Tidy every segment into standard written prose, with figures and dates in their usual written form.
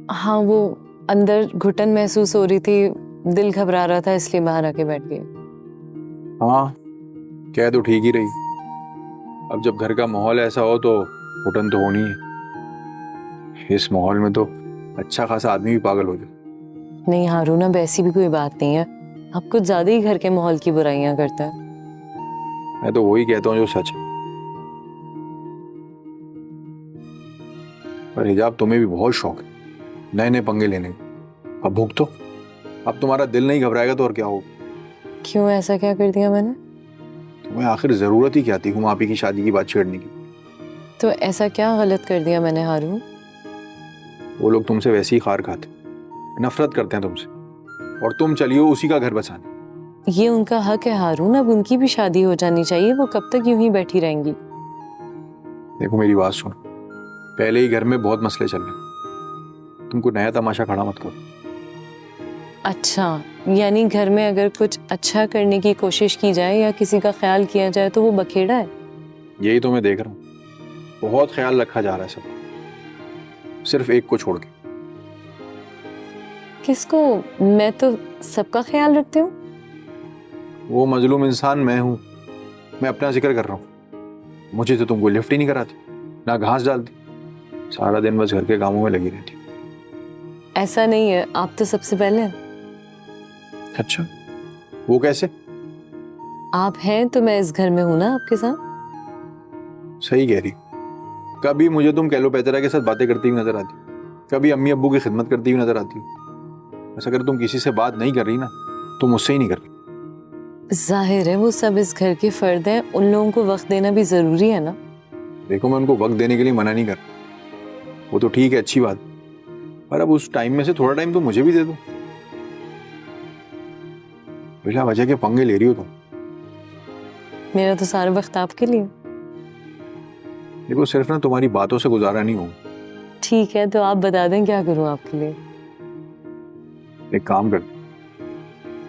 हाँ, वो अंदर घुटन महसूस हो रही थी, दिल घबरा रहा था, इसलिए बाहर आके बैठ गई। हाँ, कह तो ठीक ही रही। अब जब घर का माहौल ऐसा हो तो घुटन तो होनी है। इस माहौल में तो अच्छा खासा आदमी भी पागल हो जाए। नहीं हारून, अब ऐसी भी कोई बात नहीं है। आप कुछ ज्यादा ही घर के माहौल की बुराइयां करता है। मैं तो वही कहता हूँ जो सच है। पर हिजाब, तुम्हें भी बहुत शौक है नए नए पंगे लेने का। अब भुगतो। अब तुम्हारा दिल नहीं घबराएगा तो और क्या होगा। क्यों, ऐसा क्या कर दिया मैंने? तुम्हें आखिर जरूरत ही क्या थी हुमा आपी की शादी की बात छेड़ने की? तो ऐसा क्या गलत कर दिया मैंने हारून? वो लोग तुमसे वैसे ही खार खाते, नफरत करते हैं तुमसे, और तुम चलियो उसी का घर बसाने। ये उनका हक है हारून, अब उनकी भी शादी हो जानी चाहिए। वो कब तक यूं ही बैठी रहेंगी? देखो मेरी बात सुनो, पहले ही घर में बहुत मसले चल रहे, तुमको नया तमाशा खड़ा मत करो। अच्छा, यानी घर में अगर कुछ अच्छा करने की कोशिश की जाए या किसी का ख्याल किया जाए तो वो बखेड़ा है। यही तो मैं देख रहा हूँ, बहुत ख्याल रखा जा रहा है सब, सिर्फ एक को छोड़ के। किसको? मैं तो सबका ख्याल रखती हूँ। वो मजलूम इंसान मैं हूँ। मैं अपना जिक्र कर रहा हूँ। मुझे तो तुमको लिफ्ट ही नहीं कराती, ना घास डालती, सारा दिन बस घर के कामों में लगी रहती। ऐसा नहीं है, आप तो सबसे पहले हैं। अच्छा, वो कैसे? आप हैं तो मैं इस घर में हूं ना आपके साथ। सही कह रही। कभी मुझे तुम कैलोपैतरा के साथ बातें करती हुई नजर आती, कभी अम्मी अब्बू की खिदमत करती हुई नजर आती। बस अगर तुम किसी से बात नहीं कर रही ना, तो मुझसे ही नहीं कर रही। जाहिर है वो सब इस घर के फर्द हैं, उन लोगों को वक्त देना भी जरूरी है ना। देखो, मैं उनको वक्त देने के लिए मना नहीं कर रहा, वो तो ठीक है, अच्छी बात, पर अब उस टाइम में से थोड़ा टाइम तो मुझे भी दे दो। बिना वजह के पंगे ले रही हो तुम। मेरा तो सारा वक्त आपके लिए। देखो, सिर्फ ना तुम्हारी बातों से गुजारा नहीं होगा। ठीक है, तो आप बता दें क्या करूं आपके लिए। एक काम कर,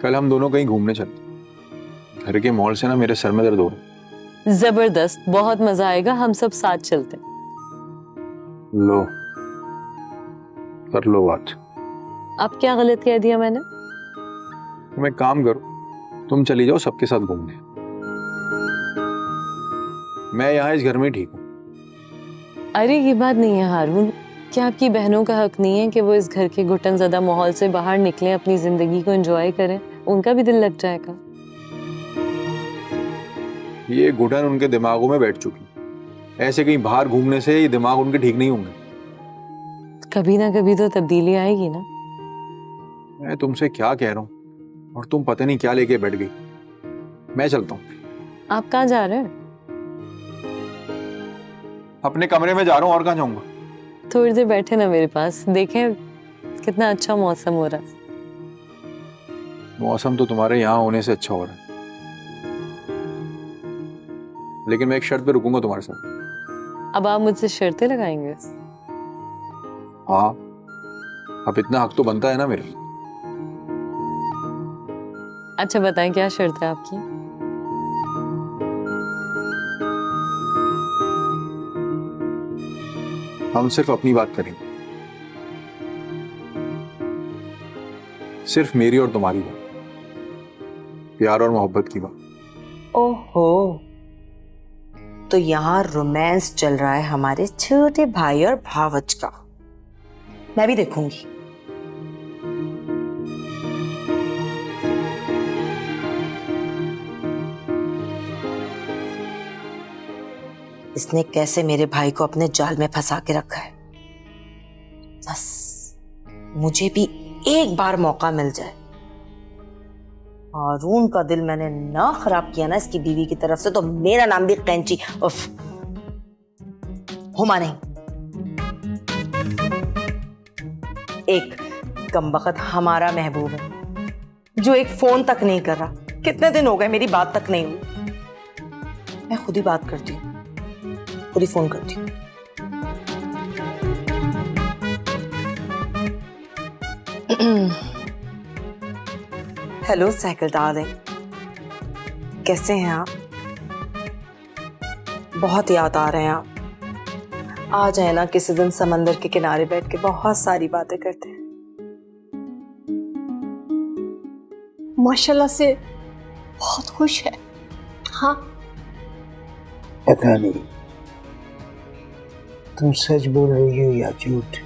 कल हम दोनों कहीं घूमने चलते। घर के मॉल से ना मेरे सर में दर्द हो रहा। जबरदस्त, बहुत मजा आएगा, हम सब साथ चलते हैं। लो, कर लो बात। अब क्या गलत कह दिया मैंने? तुम एक काम करो, तुम चली जाओ सबके साथ घूमने। मैं यहाँ इस घर में ठीक हूँ। अरे ये बात नहीं है हारून, क्या आपकी बहनों का हक नहीं है कि वो इस घर के घुटन ज़दा माहौल से बाहर निकलें, अपनी जिंदगी को एंजॉय करें? उनका भी दिल लग जाएगा। ये घुटन उनके दिमागों में बैठ चुकी, ऐसे कहीं बाहर घूमने से ये दिमाग उनके ठीक नहीं होंगे। कभी ना कभी तो तब्दीली आएगी ना। मैं तुमसे क्या कह रहा हूँ और तुम पता नहीं क्या लेके बैठ गई। मैं चलता हूँ। आप कहाँ जा रहे हैं? अपने कमरे में जा रहा हूँ, और कहाँ जाऊंगा। थोड़ी देर बैठे ना मेरे पास, देखें कितना अच्छा मौसम हो रहा है। मौसम तो तुम्हारे यहाँ होने से अच्छा हो रहा है, लेकिन मैं एक शर्त पे रुकूंगा तुम्हारे साथ। अब आप मुझसे शर्तें लगाएंगे? हाँ, अब इतना हक तो बनता है ना मेरे। अच्छा बताएं, क्या शर्त है आपकी? हम सिर्फ अपनी बात करेंगे, सिर्फ मेरी और तुम्हारी बात, प्यार और मोहब्बत की बात। ओहो, तो यहाँ रोमांस चल रहा है हमारे छोटे भाई और भावच का। मैं भी देखूंगी। इसने कैसे मेरे भाई को अपने जाल में फंसा के रखा है। बस मुझे भी एक बार मौका मिल जाए। हारून का दिल मैंने ना खराब किया ना इसकी बीवी की तरफ से, तो मेरा नाम भी कैंची उफ हुमा नहीं। एक कमबख्त हमारा महबूब है जो एक फोन तक नहीं कर रहा। कितने दिन हो गए मेरी बात तक नहीं हुई। मैं खुद ही बात करती हूँ, खुद ही फोन करती हूँ। हेलो साइकिल डार्लिंग, कैसे हैं आप? बहुत याद आ रहे हैं आप। आ जाए ना किसी दिन समंदर के किनारे बैठ के बहुत सारी बातें करते हैं। माशाल्लाह से बहुत खुश है। हाँ, पता नहीं तुम सच बोल रही हो या झूठ,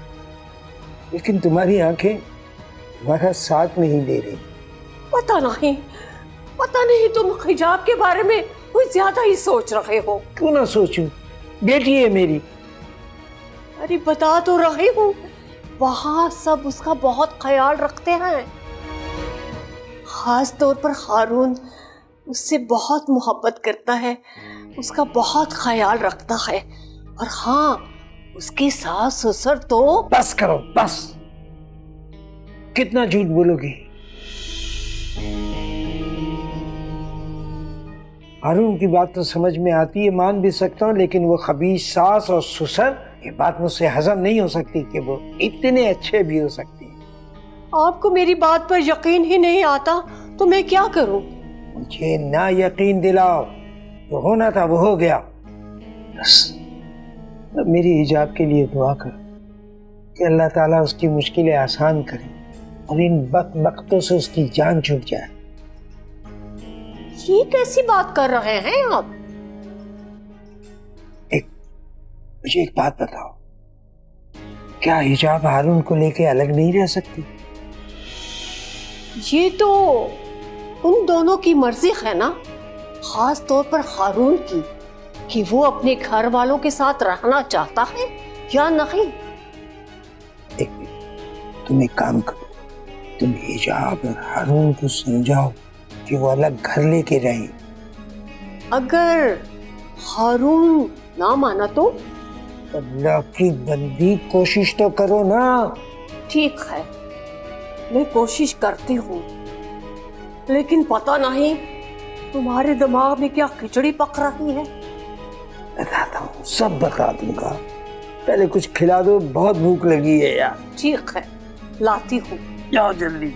लेकिन तुम्हारी आंखें तुम्हारा साथ नहीं दे रही। पता नहीं तुम हिजाब के बारे में कुछ ज्यादा ही सोच रहे हो। क्यों ना सोचूं, बेटी है मेरी। अरे बता तो रही हूँ, वहाँ सब उसका बहुत ख्याल रखते हैं। खास तौर पर हारून उससे बहुत मोहब्बत करता है, उसका बहुत ख्याल रखता है। और हाँ, उसके सास ससुर तो बस करो बस, कितना झूठ बोलोगी। हारून की बात तो समझ में आती है, मान भी सकता हूँ, लेकिन वो खबीस सास और ससुर, ये बात मुझसे हजम नहीं हो सकती कि वो इतने अच्छे भी हो सकते हैं। आपको मेरी बात पर यकीन ही नहीं आता तो मैं क्या करूं? मुझे ना यकीन दिलाओ, जो होना था वो हो गया। बस अब मेरी हिजाब के लिए दुआ कर कि अल्लाह ताला उसकी मुश्किलें आसान करे और इन बख्तों से उसकी जान छूट जाए। ये कैसी बात कर रहे हैं आप? मुझे एक बात बताओ, क्या हिजाब हारून को लेके अलग नहीं रह सकती? ये तो उन दोनों की मर्जी है ना, खास तौर पर हारून की, कि वो अपने घर वालों के साथ रहना चाहता है या नहीं। तुम एक काम करो, तुम हिजाब और हारून को समझाओ कि वो अलग घर लेके रहें। अगर हारून ना माना तो? अल्लाह की बंदी, कोशिश तो करो ना। ठीक है, मैं कोशिश करती हूँ, लेकिन पता नहीं तुम्हारे दिमाग में क्या खिचड़ी पक रही है। बताता हूँ, सब बता दूंगा। पहले कुछ खिला दो, बहुत भूख लगी है यार। ठीक है, लाती हूँ। जाओ जल्दी।